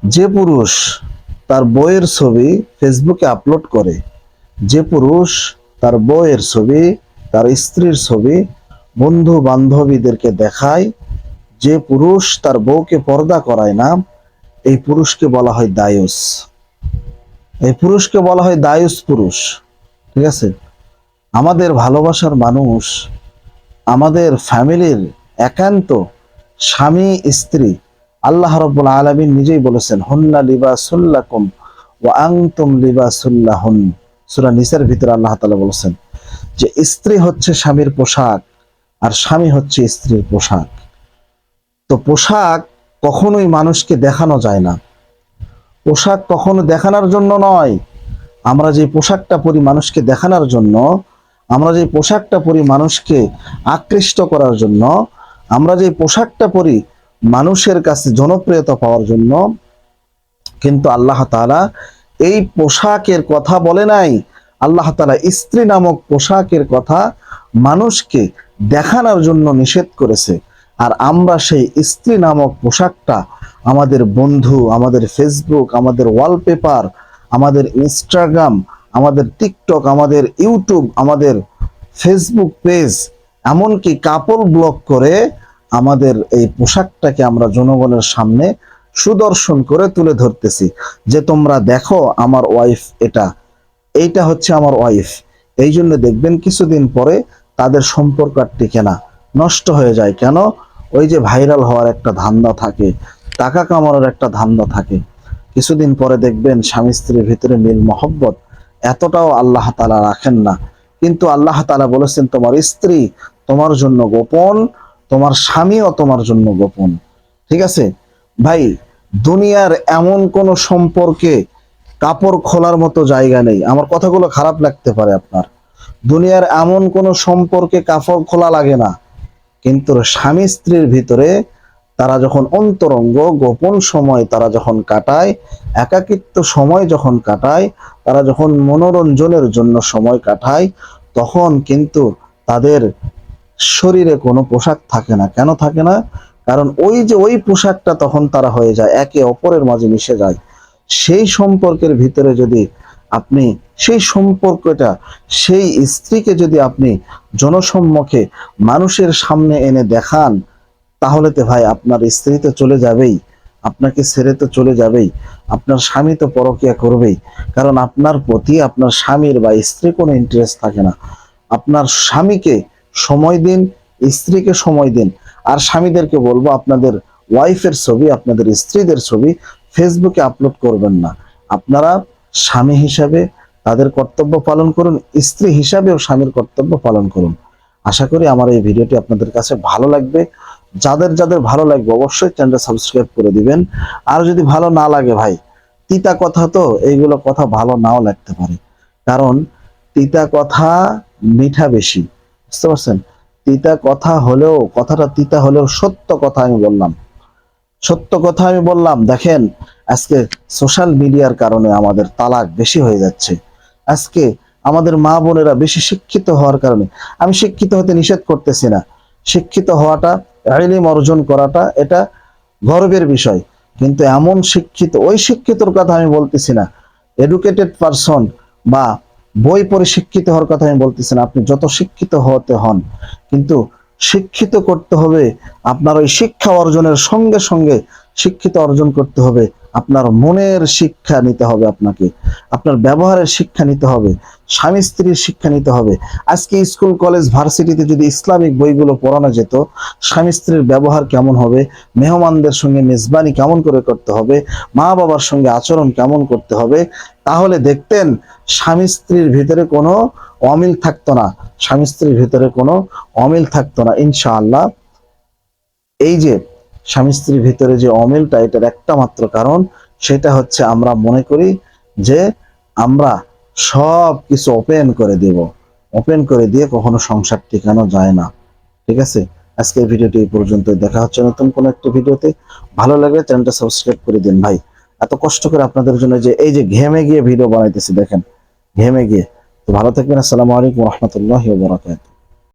যে পুরুষ তার বইয়ের ছবি ফেসবুকে আপলোড করে, যে পুরুষ তার বইয়ের ছবি, তার স্ত্রীর ছবি বন্ধু বান্ধবীদেরকে দেখায়, যে পুরুষ তার বউকে পর্দা করায় না, এই পুরুষকে বলা হয় দায়ুস। এই পুরুষকে বলা হয় দায়ুস পুরুষ। ঠিক আছে? আমাদের ভালোবাসার মানুষ, আমাদের ফ্যামিলির একান্ত স্বামী স্ত্রী, আল্লাহ রাব্বুল আলামিন নিজেই বলেছেন, হুন্না লিবাসুল লাকুম ওয়া আনতুম লিবাসুল লাহুন। সূরা নিসার ভিতরে আল্লাহ তাআলা বলেছেন যে স্ত্রী হচ্ছে স্বামীর পোশাক আর স্বামী হচ্ছে স্ত্রীর পোশাক। তো পোশাক কখনোই মানুষকে দেখানো যায় না। পোশাক কখনো দেখানোর জন্য নয়। আমরা যে পোশাকটা পরি মানুষকে দেখানোর জন্য, আমরা যে পোশাকটা পরি মানুষকে আকৃষ্ট করার জন্য, আমরা যে পোশাকটা পরি মানুষের কাছে জনপ্রিয়তা পাওয়ার জন্য, কিন্তু আল্লাহ তাআলা এই পোশাকের কথা বলে নাই। আল্লাহ তাআলা স্ত্রী নামক পোশাকের কথা মানুষকে দেখানোর জন্য নিষেধ করেছে। আর আমরা সেই স্ত্রী নামক পোশাকটা আমাদের বন্ধু, আমাদের ফেসবুক, আমাদের ওয়ালপেপার, আমাদের ইনস্টাগ্রাম, আমাদের টিকটক, আমাদের ইউটিউব, আমাদের ফেসবুক পেজ, এমনকি কাপড় ব্লগ করে আমাদের এই পোশাকটাকে আমরা জনগণের সামনে সুদর্শন করে তুলে ধরতেছি যে তোমরা দেখো আমার ওয়াইফ এটা, এইটা হচ্ছে আমার ওয়াইফ। এই জন্য দেখবেন কিছুদিন পরে তাদের সম্পর্ক আর টিকে না, নষ্ট হয়ে যায়। কেন? ওই যে ভাইরাল হওয়ার একটা ধান্দা থাকে, টাকা কামানোর একটা ধান্দা থাকে। কিছুদিন পরে দেখবেন স্বামী স্ত্রীর ভিতরে মিল মহব্বত এতটাও আল্লাহ তাআলা রাখেন না। কিন্তু আল্লাহ তাআলা বলেছেন তোমার স্ত্রী তোমার জন্য গোপন, তোমার স্বামীও তোমার জন্য গোপন। ঠিক আছে ভাই? দুনিয়ার এমন কোন সম্পর্কে কাপড় খোলার মতো জায়গা নেই। আমার কথাগুলো খারাপ লাগতে পারে আপনার। দুনিয়ার এমন কোন সম্পর্কে কাপড় খোলা লাগে না, কিন্তু স্বামী স্ত্রীর ভিতরে তারা যখন অন্তরঙ্গ গোপন সময় তারা যখন কাটায়, একাকিত্ব সময় যখন কাটায়, তারা যখন মনোরঞ্জনের জন্য সময় কাটায়, তখন কিন্তু তাদের শরীরে কোনো পোশাক থাকে না। কেন থাকে না? কারণ ওই যে ওই পোশাকটা তখন তারা হয়ে যায়, একে অপরের মাঝে মিশে যায়। সেই সম্পর্কের ভিতরে যদি আপনি সেই সম্পর্কটা, সেই স্ত্রীকে যদি আপনি জনসম্মুখে মানুষের সামনে এনে দেখান, তাহলে তো ভাই আপনার স্ত্রী তো চলে যাবেই, আপনাকে ছেড়ে তো চলে যাবেই, আপনার স্বামী তো পরকিয়া করবেই। কারণ আপনার প্রতি আপনার স্বামীর বা স্ত্রীর কোনো ইন্টারেস্ট থাকে না। আপনার স্বামীকে সময় দিন, স্ত্রীকে সময় দিন। আর স্বামীদেরকে বলবো আপনাদের ওয়াইফের ছবি, আপনাদের স্ত্রীদের ছবি ফেসবুকে আপলোড করবেন না। আপনারা স্বামী হিসাবে তাদের কর্তব্য পালন করুন, স্ত্রী হিসাবেও স্বামীর কর্তব্য পালন করুন। আশা করি আমার এই ভিডিওটি আপনাদের কাছে ভালো লাগবে। যাদের যাদের ভালো লাগবে অবশ্যই চ্যানেলটা সাবস্ক্রাইব করে দিবেন। আর যদি ভালো না লাগে ভাই, তিতা কথা তো, এইগুলো কথা ভালো নাও লাগতে পারে। কারণ তিতা কথা মিঠা বেশি, বুঝতে পারছেন? তিতা কথা হলেও, কথাটা তিতা হলেও সত্য কথা আমি বললাম, সত্য কথা আমি বললাম। দেখেন আজকে সোশ্যাল মিডিয়ার কারণে আমাদের তালাক বেশি হয়ে যাচ্ছে। আজকে আমাদের মা বোনেরা বেশি শিক্ষিত হওয়ার কারণে, আমি শিক্ষিত হতে নিষেধ করতেছি না, শিক্ষিত হওয়াটা, ইলম অর্জন করাটা এটা গর্বের বিষয়। কিন্তু এমন শিক্ষিত, ওই শিক্ষিতর কথা আমি বলতেছি না, এডুকেটেড পারসন বা বই পড়ে শিক্ষিত হওয়ার কথা আমি বলতেছি না। আপনি যত শিক্ষিত হতে হন, কিন্তু শিক্ষিত করতে হবে আপনার ওই শিক্ষা অর্জনের সঙ্গে সঙ্গে শিক্ষিত অর্জন করতে হবে আপনার মনের শিক্ষা নিতে হবে, আপনাকে আপনার ব্যবহারের শিক্ষা নিতে হবে, স্বামী স্ত্রীর শিক্ষা নিতে হবে। আজকে স্কুল কলেজ ভার্সিটিতে যদি ইসলামিক বইগুলো পড়ানো যেত, স্বামী স্ত্রীর ব্যবহার কেমন হবে, মেহমানদের সঙ্গে মেজবানি কেমন করে করতে হবে, মা বাবার সঙ্গে আচরণ কেমন করতে হবে, তাহলে দেখতেন স্বামী স্ত্রীর ভিতরে কোনো অমিল থাকতো না, স্বামী স্ত্রীর ভিতরে কোনো অমিল থাকতো না ইনশাআল্লাহ। এই যে স্বামী স্ত্রীর ভিতরে যে অমিলটা, এটার একটা মাত্র কারণ, সেটা হচ্ছে আমরা মনে করি যে আমরা সব কিছু ওপেন করে দেব, ওপেন করে দিয়ে কখনো সংসার টিকানো যায় না। ঠিক আছে? আজকের ভিডিওটি এই পর্যন্ত। দেখা হচ্ছে নতুন কোনো একটা ভিডিওতে। ভালো লাগলে চ্যানেলটা সাবস্ক্রাইব করে দিন ভাই। এত কষ্ট করে আপনাদের জন্য যে এই যে ঘেমে গিয়ে ভিডিও বানাইতেছি, দেখেন ঘেমে গিয়ে। তো ভালো থাকবেন। আসসালামু আলাইকুম রহমতুল্লাহ ওয়া বারাকাতুহু।